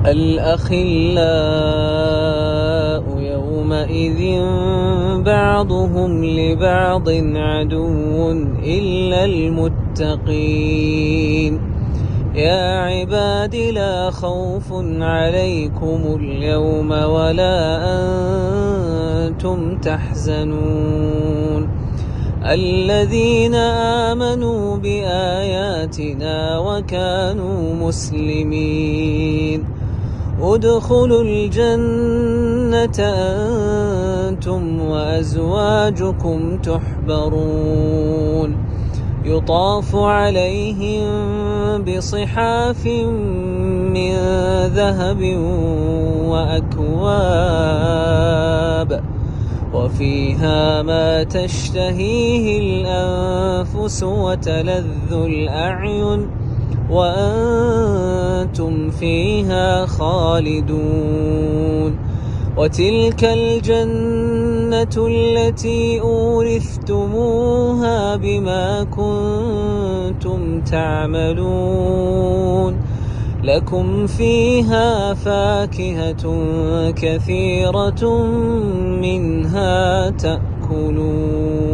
الأخلاء يومئذ بعضهم لبعض عدو إلا المتقين. يا عباد لا خوف عليكم اليوم ولا أنتم تحزنون الذين آمنوا بآياتنا وكانوا مسلمين. ادخلوا الجنة أنتم وأزواجكم تحبرون يطاف عليهم بصحاف من ذهب وأكواب وفيها ما تشتهيه الأنفس وتلذ الأعين وأنتم فيها خالدون. وتلك الجنة التي أورثتموها بما كنتم تعملون لكم فيها فاكهة كثيرة منها تأكلون.